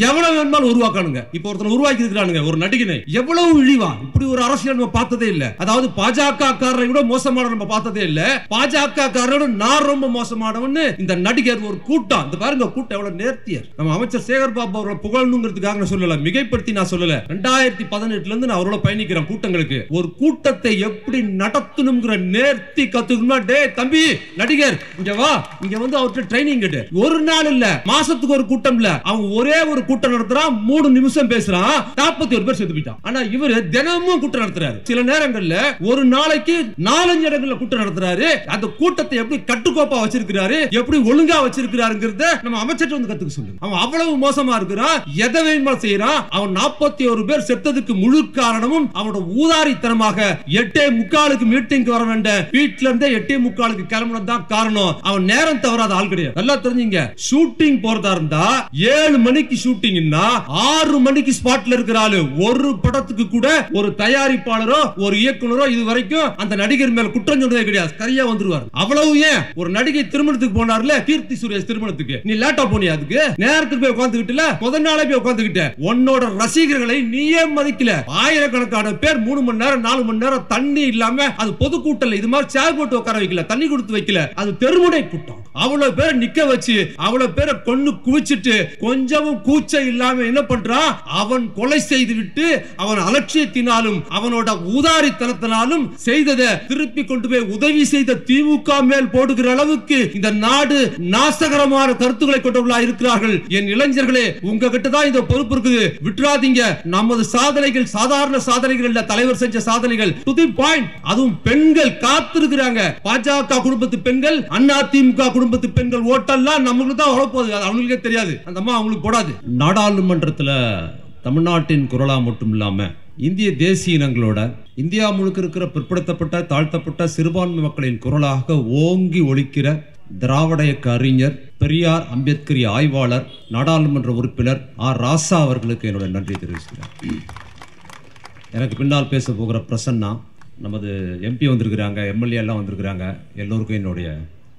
எவ்வளவு வேணுமாலும் உருவாக்கணுங்க. இப்ப ஒருத்தர் உருவாக்கி இருக்கிறானுங்க ஒரு நடிகனை, எவ்வளவு இழிவா, இப்படி ஒரு அரசியல் நம்ம பார்த்ததே இல்ல. அதாவது பாஜக காரரை விட மோசமான நம்ம பார்த்ததே இல்ல. பாஜக காரரோட நான் ரொம்ப மோசமானவன்னு இந்த நடிகர் ஒரு கூட்டம். இந்த பாருங்க கூட்டம் எவ்வளவு நேர்த்தியர். நம்ம அமைச்சர் சேகர் பாபு அவர்களை புகழணுங்கிறதுக்காக நான் சொல்லல, மிகைப்படுத்தி நான் சொல்லல. 2018 இருந்து நான் அவரோட பயணிக்கிறேன் கூட்டங்களுக்கு. ஒரு கூட்டத்தை எப்படி நடத்தணும்ங்கிற நேர்த்தி கத்துக்கணுமா? டே தம்பி நடிகர் இங்க வா, இங்க வந்து அவர்கிட்ட ட்ரைனிங் கேட்டு ஒரு நாள் இல்ல மாசத்துக்கு ஒரு கூட்டம் இல்ல, அவங்க ஒரே ஒரு கூட்டம் நடத்துறான், 3 நிமிஷம் பேசுறான், 41 பேர் செத்து போயிட்டான். ஆனா இவரு தினமும் கூட்டம் நடத்துறாரு. சில நேரங்கள்ல ஒரு நாளைக்கு 4-5 இடங்கள்ல கூட்டம் நடத்துறாரு. அந்த கூட்டத்தை எப்படி கட்டுக்கோப்பா வச்சிருக்கிறாரு, எப்படி ஒழுங்கா வச்சிருக்கிறாருங்கிறத நம்ம அமைச்சர்ட்ட வந்து கத்துக்க சொல்லுங்க. அவன் அவ்வளவு மோசமா இருக்கிறான், எதை வேணுமா செய்யறான். அவன் 41 பேர் செத்ததுக்கு முழு காரணமும் அவனோட ஊதாரித்தனமாக 8:45 மீட்டிங் வர வேண்டிய வீட்டுல இருந்தே 8:45 கிளம்பணும் தான் காரணம். அவன் நேரம் தவறாத ஆள் கிடையாது. நல்லா தெரிஞ்சுங்க. ஷூட்டிங் போறதா இருந்தா 7 மணிக்கு ஷூட்டிங்னா 6 மணிக்கு ஸ்பாட்ல இருக்கிறாரு. ஒரு படத்துக்கு கூட ஒரு தயாரிப்பாளரோ ஒரு இயக்குனரோ இது வரைக்கும் அந்த நடிகர் மேல குற்றம் சொன்னதே கிடையாது. சரியா வந்துருவார். அவ்வளவு ஏன் ஒரு நடிகை திருமணத்துக்கு போனார்ல, கீர்த்தி சுரேஷ் திருமணத்துக்கு, நீ லேட்டா போனியா? அதுக்கு நேரத்துக்கு போய் உட்கார்ந்துகிட்டல, முதல் நாளே போய் உட்கார்ந்துகிட்ட. உன்னோட ரசிகர்களை நீயே மதிக்கல. ஆயிரக்கணக்கான பேர் 3 மணி நேரம் 4 மணி நேரம் தண்ணி இல்லாம, அது பொதுக்கூட்டல இது மாதிரி சேர் போட்டு உட்கார வைக்கல, தண்ணி கொடுத்து வைக்கல, அது தெருமுனை கூட்டம். அவ்வளவு பேரை நிக்க வச்சு அவ்வளவு பேரை கொன்னு குவிச்சிட்டு கொஞ்சமும் கூச்ச இல்லாம என்ன பண்றான்? அவன் கொலை செய்து விட்டு அவன் அலட்சியத்தினாலும் அவனோட ஊதாரித்தனத்தினாலும் செய்ததை திருப்பி கொண்டு போய் உதவி செய்த திமுக மேல் போடுகிற அளவுக்கு இந்த நாடு நாசகரமான கருத்துக்களை கொண்டவர்களா இருக்கிறார்கள். என் இளைஞர்களே, உங்ககிட்ட தான் இந்த பொறுப்பு இருக்குது, விட்டுறாதீங்க. நமது சாதனைகள் சாதாரண சாதனைகள் இல்ல, தலைவர் செஞ்ச சாதனைகள். To the point. அதுவும் பெண்கள் காத்திருக்கிறாங்க. பாஜக குடும்பத்து பெண்கள், அண்ணா திமுக குடும்பத்து பெண்கள் ஓட்டெல்லாம் நமக்கு தான் வரப்போகுது. அது அவங்களுக்கே தெரியாது. அந்த அம்மா அவங்களுக்கு போடாது. நாடாளுமன்றத்தில் தமிழ்நாட்டின் குரலா மட்டும் இல்லாம இந்திய தேசிய இனங்களோட இந்தியா முழுக்க இருக்கிற பிற்படுத்தப்பட்ட தாழ்த்தப்பட்ட சிறுபான்மை மக்களின் குரலாக ஓங்கி ஒலிக்கிற திராவிட இயக்க அறிஞர், பெரியார் அம்பேத்கர் ஆய்வாளர், நாடாளுமன்ற உறுப்பினர் ஆர் ராசா அவர்களுக்கு என்னோட நன்றி தெரிவிக்கிறேன். எனக்கு பின்னால் பேச போகிற பிரசன்னா, நமது எம்பி வந்திருக்கிறாங்க, எம்எல்ஏ எல்லாம் வந்திருக்கிறாங்க. எல்லோருக்கும் என்னுடைய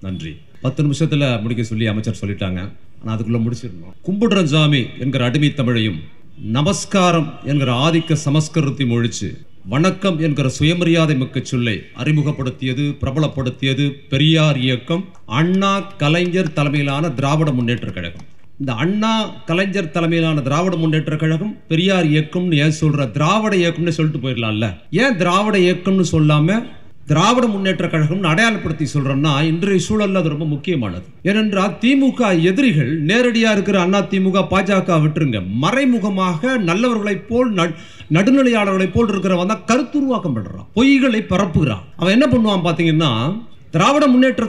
நன்றி. 10 நிமிஷத்துல முடிக்க சொல்லி அமைச்சர் சொல்லிட்டாங்க. ஆனால் அதுக்குள்ள முடிச்சிடணும். கும்பிடுறன் சாமி என்கிற அடிமை தமிழையும், நமஸ்காரம் என்கிற ஆதிக்க சமஸ்கிருதத்தையும் ஒழிச்சு வணக்கம் என்கிற சுயமரியாதை மிக்க சொல்லை அறிமுகப்படுத்தியது, பிரபலப்படுத்தியது பெரியார் இயக்கம், அண்ணா கலைஞர் தலைமையிலான திராவிட முன்னேற்ற கழகம். இந்த அண்ணா கலைஞர் தலைமையிலான திராவிட முன்னேற்ற கழகம் பெரியார் இயக்கம்னு ஏன் சொல்ற? திராவிட இயக்கம்னு சொல்லிட்டு போயிடலாம்ல. ஏன் திராவிட இயக்கம்னு சொல்லாம திராவிட முன்னேற்ற கழகம் அடையாளப்படுத்தி சொல்றேன்னா, இன்றைய சூழல்ல அது ரொம்ப முக்கியமானது. ஏனென்றால் திமுக எதிரிகள் நேரடியா இருக்கிற அண்ணா திமுக பாஜக விட்டுருங்க, மறைமுகமாக நல்லவர்களை போல் நடுநிலையாளர்களை போல் இருக்கிறவன் தான் கருத்துருவாக்கம் பண்றான், பொய்களை பரப்புகிறான். அவன் என்ன பண்ணுவான் பாத்தீங்கன்னா, திராவிட முன்னேற்ற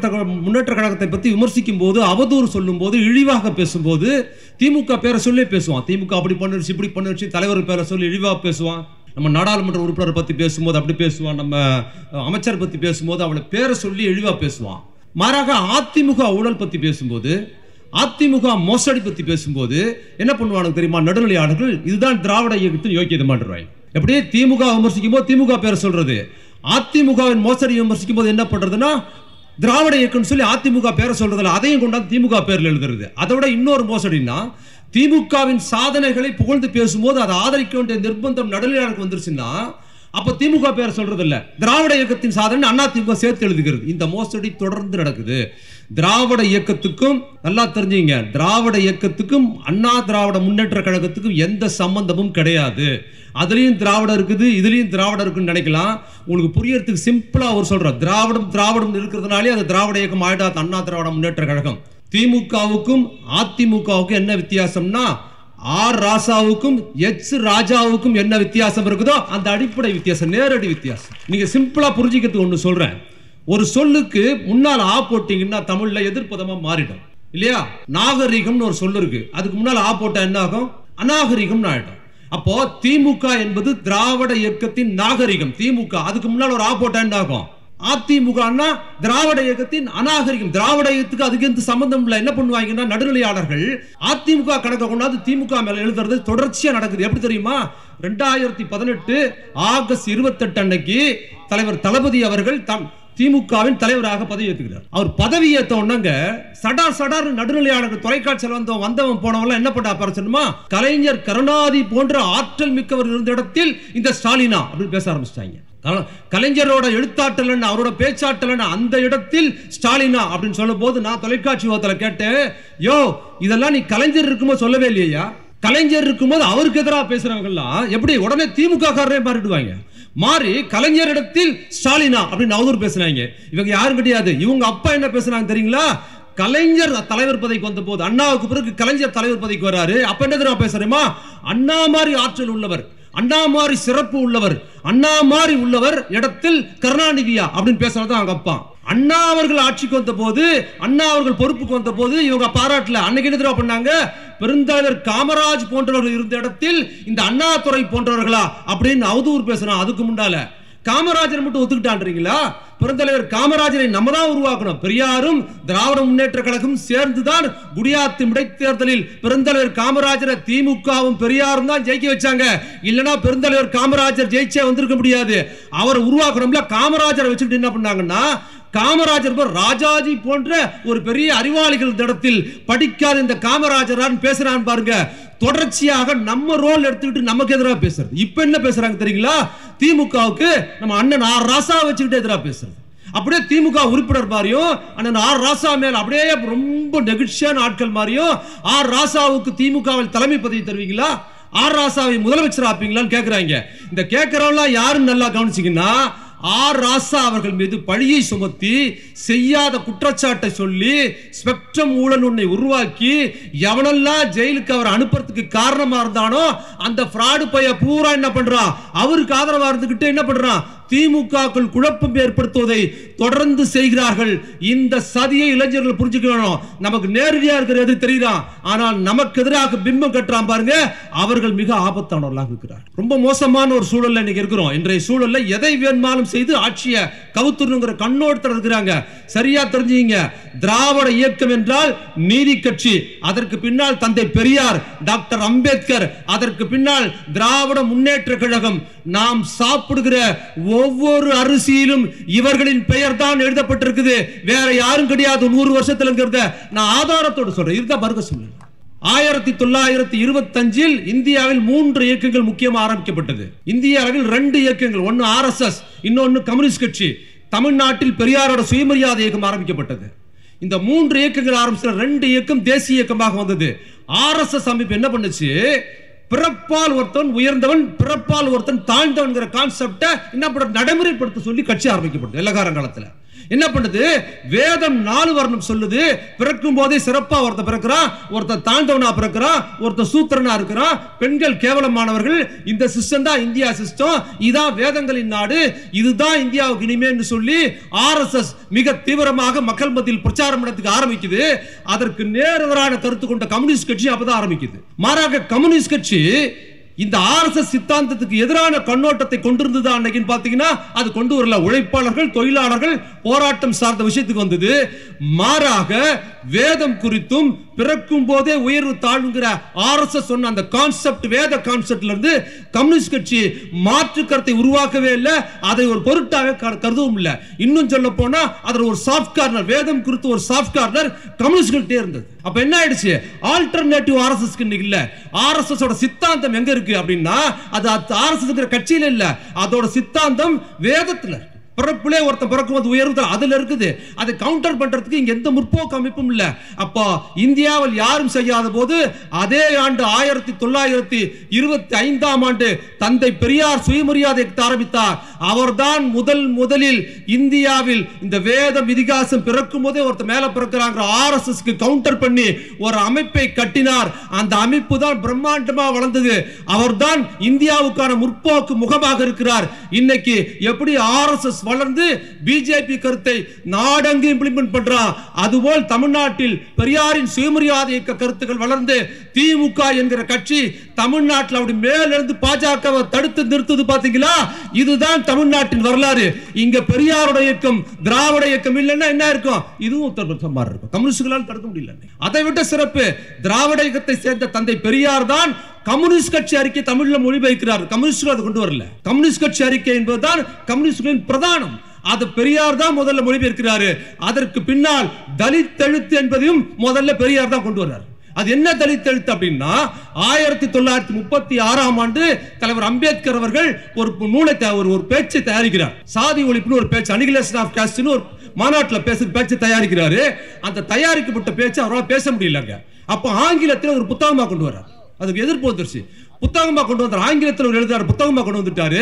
கழகத்தை பத்தி விமர்சிக்கும் போது, அவதூறு சொல்லும் போது, இழிவாக பேசும்போது திமுக பேரை சொல்லி பேசுவான். திமுக அப்படி பண்ணிருச்சு இப்படி பண்ணிருச்சு, தலைவர் பேரை சொல்லி இழிவா பேசுவான். நம்ம நாடாளுமன்ற உறுப்பினர் பத்தி பேசும்போது அப்படி பேசுவான், நம்ம அமைச்சர் பத்தி பேசும்போது அவளை பேரை சொல்லி இழிவா பேசுவான். மாறாக அதிமுக ஊழல் பத்தி பேசும்போது, அதிமுக மோசடி பத்தி பேசும்போது என்ன பண்ணுவானுங்க தெரியுமா? நடுநிலையாளர்கள் இதுதான் திராவிட இயக்கத்தின் யோக்கியதமான்றாங்க. எப்படியே திமுக விமர்சிக்கும் போது திமுக பேரை சொல்றது, அதிமுகவின் மோசடி விமர்சிக்கும் போது என்ன பண்றதுன்னா திராவிட இயக்கம் சொல்லி அதிமுக பேரை சொல்றதுல அதையும் கொண்டாந்து திமுக பேர்ல எழுதுறது. அதை விட இன்னொரு மோசடினா, திமுகவின் சாதனைகளை புகழ்ந்து பேசும்போது அதை ஆதரிக்க வேண்டிய நிர்பந்தம் நடுநிலையாளருக்கு வந்துருச்சுன்னா அப்ப திமுக பேரை சொல்றது இல்ல, திராவிட இயக்கத்தின் சாதனை அண்ணா திமுக சேர்த்து எழுதுகிறது. இந்த மோசடி தொடர்ந்து நடக்குது. திராவிட இயக்கத்துக்கும் நல்லா தெரிஞ்சுங்க, திராவிட இயக்கத்துக்கும் அண்ணா திராவிட முன்னேற்ற கழகத்துக்கும் எந்த சம்பந்தமும் கிடையாது. அதுலயும் திராவிடம் இருக்குது, இதுலயும் திராவிடம் இருக்குன்னு நினைக்கலாம். உங்களுக்கு புரியறதுக்கு சிம்பிளா அவர் சொல்ற, திராவிடம் இருக்கிறதுனாலே அது திராவிட இயக்கம் ஆயிடாது அண்ணா திராவிட முன்னேற்ற கழகம். திமுகவுக்கும் அதிமுகவுக்கும் என்ன வித்தியாசம்னா, ஆர் ராசாவுக்கும் எச் ராஜாவுக்கும் என்ன வித்தியாசம் இருக்குதோ அந்த அடிப்படை வித்தியாசம், நேரடி வித்தியாசம். நீங்க சிம்பிளா புரிஞ்சுக்கிறதுக்கு ஒண்ணு சொல்றேன். ஒரு சொல்லுக்கு முன்னால் ஆ போட்டீங்கன்னா தமிழ்ல எதிர்ப்பதமா மாறிடும் இல்லையா? நாகரிகம்னு ஒரு சொல்லு இருக்கு, அதுக்கு முன்னால் ஆ போட்டா என்ன ஆகும்? அநாகரிகம் ஆயிடும். அப்போ திமுக என்பது திராவிட இயக்கத்தின் நாகரிகம், திமுக. அதுக்கு முன்னால் ஒரு ஆ போட்டா என்ன ஆகும்? அதிமுகன்னா திராவிட இயக்கத்தின் அநாகரிகம். திராவிட இயக்கத்துக்கு அதுக்கு எந்த சம்பந்தம் இல்லை. என்ன பண்ணுவாங்கன்னா, நடுநிலையாளர்கள் அதிமுக கணக்க கொண்டாந்து திமுக மேல எழுதுறது தொடர்ச்சியா நடக்குது. எப்படி தெரியுமா? 2018 ஆகஸ்ட் 28 அன்னைக்கு தலைவர் தளபதி அவர்கள் திமுகவின் தலைவராக பதவி ஏற்றுக்கிறார். அவர் பதவி ஏற்ற உடனே சடார் நடுநிலையாளர்கள் தொலைக்காட்சியில் வந்தவன் போனவங்க என்ன பண்ண பாருமா, கலைஞர் கருணாநிதி போன்ற ஆற்றல் மிக்கவர் இருந்த இடத்தில் இந்த ஸ்டாலினா அப்படின்னு பேச ஆரம்பிச்சிட்டாங்க. கலைஞரோட எழுத்தாற்றல் அவரோட பேச்சாற்றல் அந்த இடத்தில் ஸ்டாலினா அப்படின்னு சொல்லும் போது நான் தொலைக்காட்சி விவாதத்தில் கேட்டேன், யோ இதெல்லாம் நீ கலைஞர் இருக்கும்போது சொல்லவே இல்லையா? கலைஞர் இருக்கும்போது அவருக்கு எதிராக பேசுறவங்கலாம் எப்படி உடனே திமுக காரரே மாறிடுவாங்க. மாறி கலைஞரிடத்தில் ஸ்டாலினா அப்படின்னு அவதூறு பேசுறாங்க. இவங்க யாரும் கிடையாது. இவங்க அப்பா என்ன பேசுறாங்க தெரியுங்களா? கலைஞர் தலைவர் பதவிக்கு வந்த போது, அண்ணாவுக்கு பிறகு கலைஞர் தலைவர் பதவிக்கு வராரு. அப்ப என்ன தெரியுமா பேசுறேமா, அண்ணா மாதிரி ஆற்றல் உள்ளவர், அண்ணா மாதிரி சிறப்பு உள்ளவர், அண்ணா மாதிரி உள்ளவர் இடத்தில் கருணாநிதியா அப்படின்னு பேசுறது அவங்க அப்பா. அண்ணா அவர்கள் ஆட்சிக்கு வந்த போது, அண்ணா அவர்கள் பொறுப்புக்கு வந்த போது இவங்க பாராட்டல. அன்னைக்கு என்ன தெரியுமா பண்ணாங்க, பெருந்தலைவர் காமராஜ் போன்றவர்கள் இருந்த இடத்தில் இந்த அண்ணாதுரை போன்றவர்களா அப்படின்னு அவதூறு பேசுறான். அதுக்கு முன்னால காமராஜர் மட்டும் ஒத்துக்கிட்டான்றீங்களா? பெருந்தலைவர் காமராஜரை நம்ம தான் உருவாக்கணும். பெரியாரும் திராவிட முன்னேற்ற கழகம் சேர்ந்துதான் குடியாத்து இடைத்தேர்தலில் பெருந்தலைவர் காமராஜரை திமுகவும் பெரியாரும் தான் ஜெயிக்க வச்சாங்க. இல்லனா பெருந்தலைவர் காமராஜர் ஜெயிச்சே வந்திருக்க முடியாது. அவரை உருவாக்கணும்ல. காமராஜரை வச்சுட்டு என்ன பண்ணாங்கன்னா, காமராஜர் ராஜாஜி போன்ற ஒரு பெரிய அறிவாளிகள் இடத்தில் படிக்காத இந்த காமராஜர் பேசுறான் பாருங்க. தொடர்ச்சியாக நம்ம ரோல் எடுத்துக்கிட்டு நமக்கு எதிராக பேசுறது. இப்ப என்ன பேசுறாங்க தெரியுங்களா? திமுகவுக்கு நம்ம அண்ணன் ஆர் ராசா வச்சுக்கிட்டு எதிராக பேசுறது. அப்படியே திமுக உறுப்பினர் மாதிரியும் அண்ணன் ஆர் ராசா மேல அப்படியே ரொம்ப நெகிழ்ச்சியான ஆட்கள் மாதிரியும் ஆர் ராசாவுக்கு திமுகவில் தலைமை பதவி தருவீங்களா, ஆர் ராசாவை முதலமைச்சர் ஆப்பீங்களான்னு கேட்கிறாங்க. இந்த கேட்கிறவங்க யாரும் நல்லா கவனிச்சீங்கன்னா, ஆர் ராசா அவர்கள் மீது பழியை சுமத்தி செய்யாத குற்றச்சாட்டை சொல்லி ஸ்பெக்ட்ரம் ஊழல் ஒன்றை உருவாக்கி எவனெல்லாம் ஜெயிலுக்கு அவர் அனுப்புறதுக்கு காரணமா இருந்தானோ அந்த ஃப்ராடு பைய பூரா என்ன பண்றான், அவருக்கு ஆதரவா இருந்துகிட்டு என்ன பண்றான், திமுகக்குள் குழப்பம் ஏற்படுத்துவதை தொடர்ந்து செய்கிறார்கள். இந்த சதியை இளைஞர்கள் புரிஞ்சுக்கணும். நமக்கு நேரடியா இருக்கிறது தெரியுதான், ஆனால் நமக்கு எதிராக பிம்பம் கட்டுறான் பாருங்க, அவர்கள் மிக ஆபத்தானவர்களாக இருக்கிறார். ரொம்ப மோசமான ஒரு சூழல்ல இன்னைக்கு இருக்கிறோம். இன்றைய சூழல்ல எதை வேணுமாலும் செய்து ஆட்சியை கவுத்துறணுங்கிற கண்ணோட்டத்தில் இருக்கிறாங்க. சரியா தெரிஞ்சுங்க, திராவிட இயக்கம் என்றால் நீதி கட்சி, அதற்கு பின்னால் தந்தை பெரியார், டாக்டர் அம்பேத்கர், அதற்கு பின்னால் திராவிட முன்னேற்ற கழகம். நாம் சாப்பிடுகிற ஒவ்வொரு அரிசியிலும் இவர்களின் பெயர் தான் எழுதப்பட்டிருக்குது. வேற யாரும் கிடையாது. 100 வருஷத்துல நான் ஆதாரத்தோடு சொல்றேன். இதுதான் பர்க சொல்லுங்க. 1925 இந்தியாவில் 3 இயக்கங்கள் முக்கியமாக ஆரம்பிக்கப்பட்டது. இந்திய அளவில் 2 இயக்கங்கள், ஒன்னு RSS, இன்னொன்னு கம்யூனிஸ்ட் கட்சி. தமிழ்நாட்டில் பெரியாரோட சுயமரியாதை இயக்கம் ஆரம்பிக்கப்பட்டது. இந்த 3 இயக்கங்கள் ஆரம்பிச்ச 2 இயக்கம் தேசிய இயக்கமாக வந்தது. RSS அமைப்பு என்ன பண்ணுச்சு, பிறப்பால் ஒருத்தன் உயர்ந்தவன், பிறப்பால் ஒருத்தன் தாழ்ந்தவன்கிற கான்செப்டை என்ன பண்ண நடைமுறைப்படுத்த சொல்லி கட்சி ஆரம்பிக்கப்பட்டது. வெள்ளக்காரன் காலத்துல என்ன பண்ணுது, வேதம் 4 வர்ணம் சொல்லுது. பிறக்கும் போதே சிறப்பா ஒருத்தன் பிறக்கிறான், ஒருத்தன் தாழ்ந்தவனா பிறக்கிறான், ஒருத்தன் சூத்திரனா இருக்கிறான், பெண்கள் கேவலமானவர்கள். இந்த சிஸ்டம் தான் இந்தியா சிஸ்டம், இதான் வேதங்களின் நாடு, இதுதான் இந்தியாவுக்கு இனிமேன்னு சொல்லி RSS மிக தீவிரமாக மக்கள் மத்தியில் பிரச்சாரம் நடத்த ஆரம்பிக்குது. அதற்கு நேரெதிரான கருத்து கொண்ட கம்யூனிஸ்ட் கட்சி அப்பதான் ஆரம்பிக்குது. மாறாக கம்யூனிஸ்ட் கட்சி இந்த RSS சித்தாந்தத்துக்கு எதிரான கண்ணோட்டத்தை கொண்டிருந்தது அன்னைக்கு பாத்தீங்கன்னா அது கொண்டு வரல. உழைப்பாளர்கள், தொழிலாளர்கள் போராட்டம் சார்ந்த விஷயத்துக்கு வந்தது. மாறாக வேதம் குறித்தும் பிறக்கும் போதே உயர்வு தாழ்வுங்கிற RSS சொன்ன அந்த கான்செப்ட், வேத கான்செப்ட்ல இருந்து கம்யூனிஸ்ட் கட்சி மாற்று கருத்தை உருவாக்கவே இல்லை. அதை ஒரு பொருட்டாக கருதவும் இல்லை. இன்னும் சொல்ல போனா அதில் ஒரு சாஃப்ட் கார்னர், வேதம் குறித்து ஒரு சாஃப்ட் கார்னர் கம்யூனிஸ்ட்கிட்டே இருந்தது. அப்ப என்ன ஆயிடுச்சு, ஆல்டர்னேட்டிவ் RSS இல்ல. RSS ஓட சித்தாந்தம் எங்க இருக்கு அப்படின்னா அது RSS கட்சியில இல்ல, அதோட சித்தாந்தம் வேதத்துல இருக்கு. பிறப்பிலே ஒருத்தன் பிறக்கும்போது உயர்வு அதுல இருக்குது. அதை கவுண்டர் பண்றதுக்கு இங்க எந்த முற்போக்கு அமைப்பும் இல்ல. அப்போ இந்தியாவில் யாரும் செய்யாத போது அதே ஆண்டு 1925ஆம் ஆண்டு தந்தை பெரியார் சுயமரியாதை ஆரம்பித்தார். அவர்தான் முதலில் இந்தியாவில் இந்த வேதம் இதிகாசம் பிறக்கும் போதே ஒருத்தர் மேல பிறக்கிறாங்க RSSக்கு கவுண்டர் பண்ணி ஒரு அமைப்பை கட்டினார். அந்த அமைப்பு தான் பிரம்மாண்டமா வளர்ந்தது. அவர்தான் இந்தியாவுக்கான முற்போக்கு முகமாக இருக்கிறார். இன்னைக்கு எப்படி RSS வளர்ந்து பிஜேபி கருத்தை நாடெங்கு இம்ப்ளிமெண்ட் பண்றான், அதுபோல் தமிழ்நாட்டில் பெரியாரின் சுயமரியாதை இயக்க கருத்துக்கள் வளர்ந்து திமுக என்கிற கட்சி தமிழ்நாட்டில் அப்படி மேலிருந்து பாஜகவை தடுத்து நிறுத்துது. பாத்தீங்களா, இதுதான் தமிழ்நாட்டின் வரலாறு. இங்க பெரியாரோட இயக்கம், திராவிட இயக்கம் இல்லைன்னா என்ன இருக்கும், இதுவும் உத்தரப்பிரதேசம் இருக்கும். கம்யூனிஸ்டுகளால் தடுக்க முடியல. அதை விட சிறப்பு, திராவிட இயக்கத்தை சேர்ந்த தந்தை பெரியார் தான் கம்யூனிஸ்ட் கட்சி அறிக்கை தமிழ்ல மொழிபெயர்க்கிறார். கம்யூனிஸ்டுகள் அதை கொண்டு வரல. கம்யூனிஸ்ட் கட்சி அறிக்கை என்பதுதான் கம்யூனிஸ்டுகளின் பிரதானம். அது பெரியார் தான் முதல்ல மொழிபெயர்க்கிறாரு. அதற்கு பின்னால் தலித் எழுத்து என்பதையும் முதல்ல பெரியார் தான் கொண்டு வர்றார். அது என்ன தலித் எழுத்து அப்படின்னா 1936ஆம் ஆண்டு தலைவர் அம்பேத்கர் அவர்கள் ஒரு நூலை ஒரு பேச்சை தயாரிக்கிறார். சாதி ஒழிப்புன்னு ஒரு பேச்சு, அனிகிலேஷன் ஆஃப் காஸ்ட்னு ஒரு மாநாட்டில் பேசுற பேச்சை தயாரிக்கிறாரு. அந்த தயாரிக்கப்பட்ட பேச்சு அவரால் பேச முடியலங்க. அப்ப ஆங்கிலத்தில் ஒரு புத்தகமா கொண்டு வர்றார். அதுக்கு எதிர்ப்பு வந்துருச்சு. புத்தகமா கொண்டு வந்தார். ஆங்கிலத்தில் ஒரு எழுதுறாரு, புத்தகமா கொண்டு வந்துட்டாரு.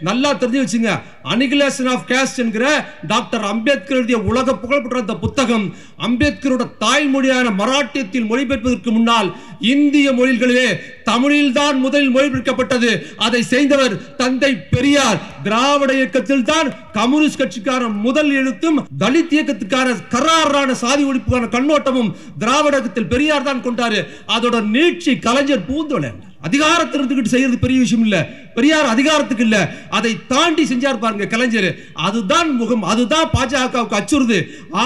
நல்லா தெரிஞ்சு வச்சுங்க, அனிகிலேஷன் ஆஃப் காஸ்ட் என்கிற டாக்டர் அம்பேத்கர் எழுதிய உலக புகழ்பெற்ற அந்த புத்தகம் அம்பேத்கரோட தாய்மொழியான மராட்டியத்தில் மொழிபெயர்ப்பதற்கு முன்னால் இந்திய மொழிகளிலே தமிழில் தான் முதலில் மொழிபெயர்க்கப்பட்டது. அதை செய்தவர் தந்தை பெரியார். திராவிட இயக்கத்தில் தான் கம்யூனிஸ்ட் கட்சிக்கான முதல் எழுத்தும் தலித் இயக்கத்துக்கான கராரான சாதி ஒழிப்புக்கான கண்ணோட்டமும் திராவிட இயக்கத்தில் பெரியார் தான் கொண்டாரு. அதோட நீட்சி கலைஞர் பூந்தோலை. அதிகாரத்தில் இருந்துகிட்டு செய்யறது பெரிய விஷயம் இல்ல. பெரியார் அதிகாரத்துக்கு இல்ல, அதை தாண்டி செஞ்சார் பாருங்க கலைஞர். அதுதான் முகம், அதுதான் பாஜகவுக்கு அச்சுறுது.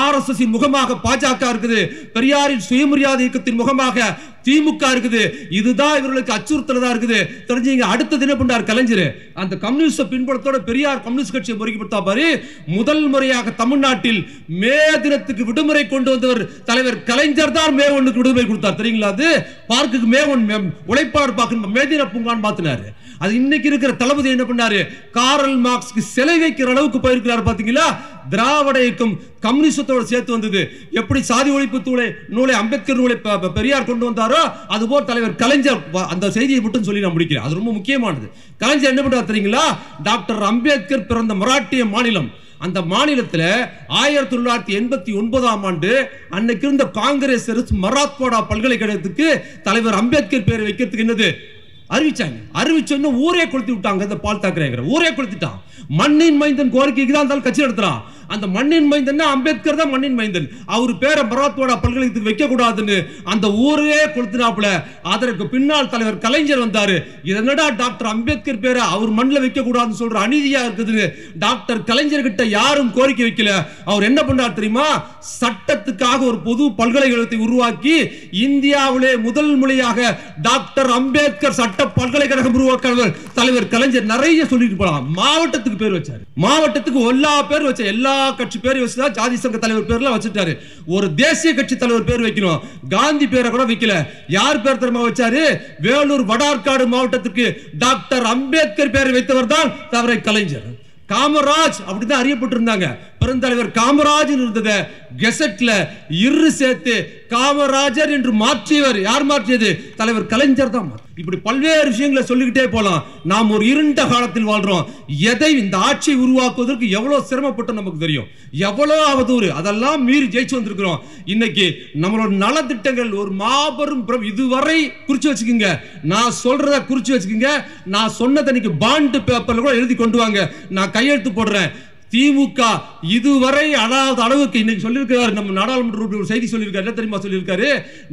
RSS முகமாக பாஜக இருக்குது, பெரியாரின் சுயமரியாதை இயக்கத்தின் முகமாக திமுக இருக்குது. இதுதான் இவர்களுக்கு அச்சுறுத்தலா இருக்குது. தெரிஞ்சீங்க. அடுத்த தினம் பண்ணார் கலைஞர். அந்த கம்யூனிஸ்ட் பின்புலத்தோட பெரியார் கம்யூனிஸ்ட் கட்சியை முறைப்படுத்தா பாரு. முதல் முறையாக தமிழ்நாட்டில் மே தினத்துக்கு விடுமுறை கொண்டு வந்தவர் தலைவர் கலைஞர் தான். மே 1க்கு விடுமுறை கொடுத்தார். தெரியுங்களா? அது பார்க்குக்கு மே 1 உழைப்பாளர் பார்க்கணும், மே தின பூங்கான்னு மாத்தினாரு. அது இன்னைக்கு இருக்கிற தளபதி என்ன பண்ணாரு? காரல் மார்க்ஸ்க்கு சிலை வைக்கிற அளவுக்கு போயிருக்கிறார். பாத்தீங்களா? திராவிட இயக்கம் கம்யூனிஸ்டத்தோட சேர்த்து வந்தது. எப்படி சாதி ஒழிப்பு நூலை அம்பேத்கர் நூலை பெரியார் கொண்டு வந்தாரோ அதுபோல் தலைவர் கலைஞர். அந்த செய்தியை மட்டும் சொல்லி நான் முடிக்கிறேன், அது ரொம்ப முக்கியமானது. கலைஞர் என்ன பண்ணார் தெரியுங்களா? டாக்டர் அம்பேத்கர் பிறந்த மராட்டிய மாநிலம், அந்த மாநிலத்தில் 1989ஆம் ஆண்டு அன்னைக்கு இருந்த காங்கிரஸ் மராத்வாடா பல்கலைக்கழகத்துக்கு தலைவர் அம்பேத்கர் பேரை வைக்கிறதுக்கு என்னது அறிவிச்சாங்க. அறிவிச்சோன்னு ஊரே கொளுத்தி விட்டாங்க. இந்த பால் தாக்கரேங்கிற ஊரே கொளுத்திட்டான். மண்ணின் மைந்தன் கோரிக்கைக்கு தான் கட்சி நடத்துறான். அந்த மண்ணின் மைந்தன் அம்பேத்கர் தான் மண்ணின் மைந்தன். அவர் பேரை மராத்வாடா பல்கலைக்கழகத்துக்கு வைக்க கூடாதுன்னு அந்த ஊரே கொளுத்தினாப்புல. அதற்கு பின்னால் தலைவர் கலைஞர் வந்தாரு. இதனடா டாக்டர் அம்பேத்கர் பேரை அவர் மண்ணில் வைக்க கூடாதுன்னு சொல்ற அநீதியா இருக்குதுன்னு டாக்டர் கலைஞர் கிட்ட யாரும் கோரிக்கை வைக்கல. அவர் என்ன பண்ணார் தெரியுமா? சட்டத்துக்காக ஒரு பொது பல்கலைக்கழகத்தை உருவாக்கி இந்தியாவிலே முதல் முறையாக டாக்டர் அம்பேத்கர் சட்ட பல்கலைக்கழகம் உருவாக்கியவர் தலைவர் கலைஞர். நிறைய சொல்லிட்டு போலாம். மாவட்டத்துக்கு பேர் வச்சாரு. மாவட்டத்துக்கு எல்லா பேர் வச்ச எல்லா கட்சி பேர் வச்சுதா ஜாதி சங்க தலைவர் பேர்ல வச்சுட்டாரு. ஒரு தேசிய கட்சி தலைவர் பேர் வைக்கணும், காந்தி பேரை கூட வைக்கல. யார் பேர் தெரியுமா வச்சாரு? வேலூர் வடார்காடு மாவட்டத்துக்கு டாக்டர் அம்பேத்கர் பேரை வைத்தவர் தான் தவிர கலைஞர். காமராஜ் அப்படிதான் அறியப்பட்டிருந்தாங்க. பெருந்தலைவர் காமராஜ் இருந்தது கெசட்ல இரு சேர்த்து காமராஜர் என்று மாற்றியவர் யார்? மாற்றியது தலைவர் கலைஞர் தான். இப்படி பல்வேறு விஷயங்களை சொல்லிக்கிட்டே போலாம். நாம் ஒரு இருண்ட காலத்தில் வாழ்றோம். எதை இந்த ஆட்சியை உருவாக்குவதற்கு எவ்வளவு சிரமப்பட்டு நமக்கு தெரியும். எவ்வளவு அவதூறு, அதெல்லாம் மீறி ஜெயிச்சு வந்திருக்கிறோம். இன்னைக்கு நம்மளோட நலத்திட்டங்கள் ஒரு மாபெரும் இதுவரை குறிச்சு வச்சுக்கோங்க. நான் சொல்றத குறிச்சு வச்சுக்கோங்க. நான் சொன்னதை இன்னைக்கு பாண்ட் பேப்பர்ல கூட எழுதி கொண்டு வாங்க, நான் கையெழுத்து போடுறேன். திமுக இதுவரை அழாத அளவுக்கு இன்னைக்கு சொல்லியிருக்கிறார். நம்ம நாடாளுமன்ற ஒரு செய்தி சொல்லியிருக்காரு. என்ன தெரியுமா சொல்லியிருக்காரு?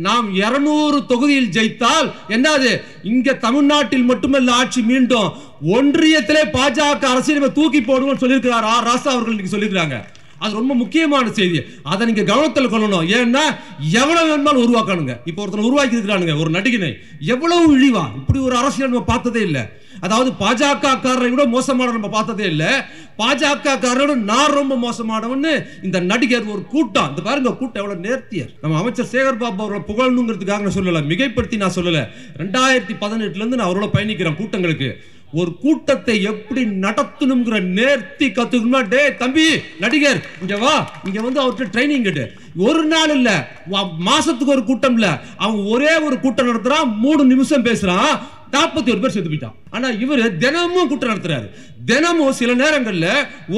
நாம் 200 தொகுதியில் ஜெயித்தால் என்னது, இங்க தமிழ்நாட்டில் மட்டுமல்ல ஆட்சி மீண்டும் ஒன்றியத்திலே பாஜக அரசியல் தூக்கி போடுவோம் சொல்லியிருக்கிறார். ராசா அவர்கள் இன்னைக்கு சொல்லியிருக்காங்க. அது ரொம்ப முக்கியமான செய்தி. அதை நீங்க கவனத்தில் கொள்ளணும். ஏன்னா எவ்வளவு வேணுமாலும் உருவாக்கணுங்க. இப்போ ஒருத்தர் உருவாக்கி இருக்கிறானுங்க ஒரு நடிகனை. எவ்வளவு இழிவா, இப்படி ஒரு அரசியல் நம்ம பார்த்ததே இல்லை. அதாவது பாஜக காரரை விட மோசமான நம்ம பார்த்ததே இல்லை. பாஜக காரரோட நான் ரொம்ப மோசமானவன்னு இந்த நடிகர் ஒரு கூட்டம். இந்த பாருங்க கூட்டம் எவ்வளவு நேர்த்தியர். நம்ம அமைச்சர் சேகர் பாபு அவர்களை புகழணுங்கிறதுக்காக நான் சொல்லல, மிகைப்படுத்தி நான் சொல்லல. 2018 இருந்து நான் அவரோட பயணிக்கிறேன் கூட்டங்களுக்கு. ஒரு கூட்டத்தை எப்படி நடத்தணுங்கிற நேர்த்தி கத்துக்கணும்னா, டே தம்பி நடிகர் இங்க வா, இங்க வந்து அவர்கிட்ட ட்ரைனிங் கேட்டு. ஒரு நாள் இல்ல, மாசத்துக்கு ஒரு கூட்டம் இல்ல, அவன் ஒரே ஒரு கூட்டம் நடத்துறான், 3 நிமிஷம் பேசுறான், 41 பேர் செத்து போயிட்டான். ஆனா இவரு தினமும் கூட்டம் நடத்துறாரு. தினமும் சில நேரங்கள்ல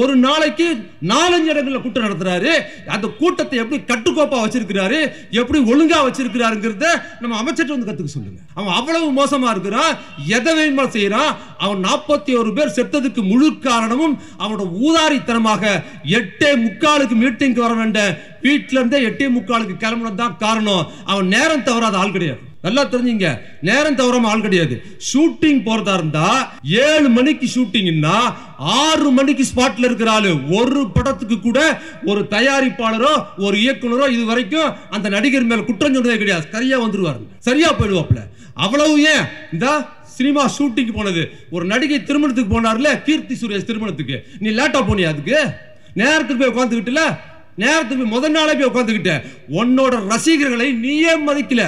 ஒரு நாளைக்கு 4-5 இடங்கள்ல கூட்டம் நடத்துறாரு. அந்த கூட்டத்தை எப்படி கட்டுக்கோப்பா வச்சிருக்கிறாரு, எப்படி ஒழுங்கா வச்சிருக்கிறாருங்கிறத நம்ம அமைச்சர் வந்து கத்துக்க சொல்லுங்க. அவன் அவ்வளவு மோசமா இருக்கிறான், எதை வேணுமா செய்யறான். அவன் 41 பேர் செத்ததுக்கு முழு காரணமும் அவனோட ஊதாரித்தனமாக 8:45 மீட்டிங் வர வேண்டாம், வீட்டுல இருந்தே 8:45 கிளம்புனதான் காரணம். அவன் நேரம் தவறாத ஆள் கிடையாது. நல்லா தெரிஞ்சுங்க, நேரம் தவறாம ஆள் கிடையாது. ஷூட்டிங் போறதா இருந்தா 7 மணிக்கு ஷூட்டிங்னா 6 மணிக்கு ஸ்பாட்ல இருக்கிறாரு. ஒரு படத்துக்கு கூட ஒரு தயாரிப்பாளரோ ஒரு இயக்குனரோ இது வரைக்கும் அந்த நடிகர் மேல குற்றம் சொன்னதே கிடையாது. சரியா வந்துருவாரு, சரியா போயிடுவாப்ல. அவ்வளவு ஏன் இந்த சினிமா ஷூட்டிங் போனது, ஒரு நடிகை திருமணத்துக்கு போனார்ல, கீர்த்தி சுரேஷ் திருமணத்துக்கு, நீ லேட்டா போனியா? அதுக்கு நேரத்துக்கு போய் உட்காந்துக்கிட்டுல, நேரத்துக்கு முதல் நாளே போய் உட்காந்துக்கிட்ட. உன்னோட ரசிகர்களை நீயே மதிக்கல.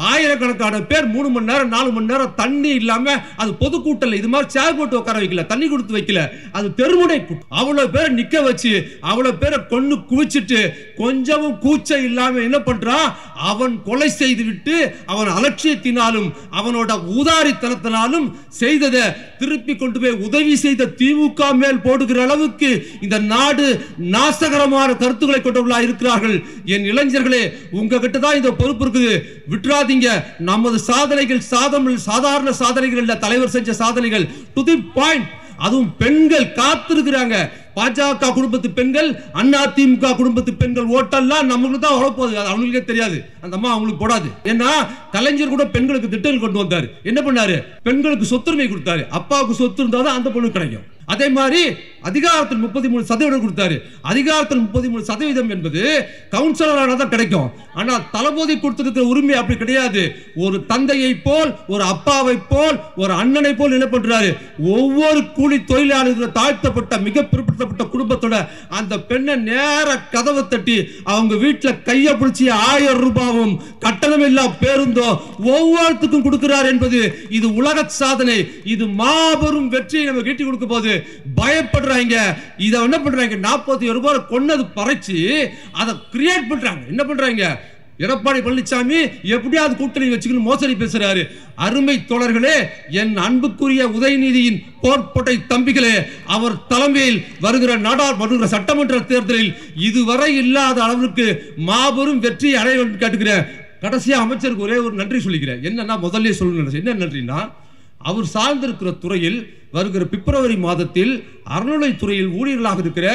ஆயிரக்கணக்கான பேர் 3 மணி நேரம் 4 மணி நேரம் தண்ணி இல்லாம, அது பொதுக்கூட்டல இது மாதிரி சேர் போட்டு உட்கார வைக்கல, தண்ணி கொடுத்து வைக்கல, அது தெருமுனை கூட்டம். அவ்வளவு பேரை நிக்க வச்சு அவ்வளவு பேரை கொன்னு குவிச்சிட்டு கொஞ்சமும் கூச்ச இல்லாம என்ன பண்றான், அவன் கொலை செய்து விட்டு அவன் அலட்சியத்தினாலும் அவனோட ஊதாரித்தனத்தினாலும் செய்ததை திருப்பி கொண்டு போய் உதவி செய்த திமுக மேல் போடுகிற அளவுக்கு இந்த நாடு நாசகரமான கருத்துக்களை கொண்டவர்களா இருக்கிறார்கள். என் இளைஞர்களே, உங்ககிட்ட தான் இந்த பொறுப்பு இருக்குது. விட்டுறாதீங்க. நமது சாதனைகள் சாதாரண சாதனைகள் இல்ல, தலைவர் செஞ்ச சாதனைகள் டு தி பாயிண்ட். அதுவும் பெண்கள் காத்திருக்கிறாங்க. பாஜக குடும்பத்து பெண்கள், அண்ணா திமுக குடும்பத்து பெண்கள் ஓட்டெல்லாம் நமக்கு தான் வரப்போகுது. அது அவங்களுக்கே தெரியாது, அந்த அம்மா அவங்களுக்கு போடாது. ஏன்னா கலைஞர் கூட பெண்களுக்கு திட்டங்கள் கொண்டு வந்தாரு. என்ன பண்ணாரு, பெண்களுக்கு சொத்துரிமை கொடுத்தாரு. அப்பாவுக்கு சொத்து இருந்தாதான் அந்த பொண்ணு கிடைக்கும். அதே மாதிரி அதிகாரத்தில் 33% கொடுத்தாரு. அதிகாரத்தில் 33% என்பது கவுன்சிலரான தான் கிடைக்கும். ஆனால் தளபதி கொடுத்திருக்கிற உரிமை அப்படி கிடையாது. ஒரு தந்தையை போல், ஒரு அப்பாவை போல், ஒரு அண்ணனை போல் என்ன பண்றாரு, ஒவ்வொரு கூலி தொழிலாளர்கள் தாழ்த்தப்பட்ட மிக பிற்படுத்தப்பட்ட குடும்பத்தோட அந்த பெண்ணை நேர கதவை தட்டி அவங்க வீட்டில் கைய பிடிச்சி 1000 ரூபாயும் கட்டணம் இல்லா பேருந்தோ ஒவ்வொருத்துக்கும் கொடுக்கிறார் என்பது இது உலக சாதனை. இது மாபெரும் வெற்றியை நம்ம கீட்டி கொடுக்க போது பயப்படுறாங்க. இத என்ன பண்றாங்க, 40 ரூபாய் கொன்னது பறைச்சு அதை கிரியேட் பண்றாங்க. என்ன பண்றாங்க, எடப்பாடி பழனிசாமி எப்படியாவது கூட்டணி வச்சுக்கணும் மோசடி பேசுறாரு. அருமை தோழர்களே, என் அன்புக்குரிய உதயநிதியின் போர்ப்பட்டை தம்பிகளே, அவர் தலைமையில் வருகிற சட்டமன்ற தேர்தலில் இதுவரை இல்லாத அளவிற்கு மாபெரும் வெற்றி அடைய வேண்டும் கேட்டுக்கிறேன். கடைசியா அமைச்சருக்கு ஒரே ஒரு நன்றி சொல்லிக்கிறேன். என்னன்னா முதல்ல சொல்லணும், என்ன நன்றினா, அவர் சார்ந்திருக்கிற துறையில் வருகிற பிப்ரவரி மாதத்தில் அறநிலைத்துறையில் ஊழியர்களாக இருக்கிற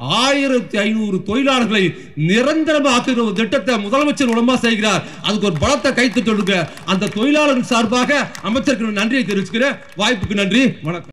1500 தொழிலாளர்களை நிரந்தரமாக்குகிற ஒரு திட்டத்தை முதலமைச்சர் மூலமா செய்கிறார். அதுக்கு ஒரு பலத்தை கைத்து கொடுக்க அந்த தொழிலாளர்கள் சார்பாக அமைச்சருக்கு நன்றியை தெரிவிச்சுக்கிறேன். வாய்ப்புக்கு நன்றி, வணக்கம்.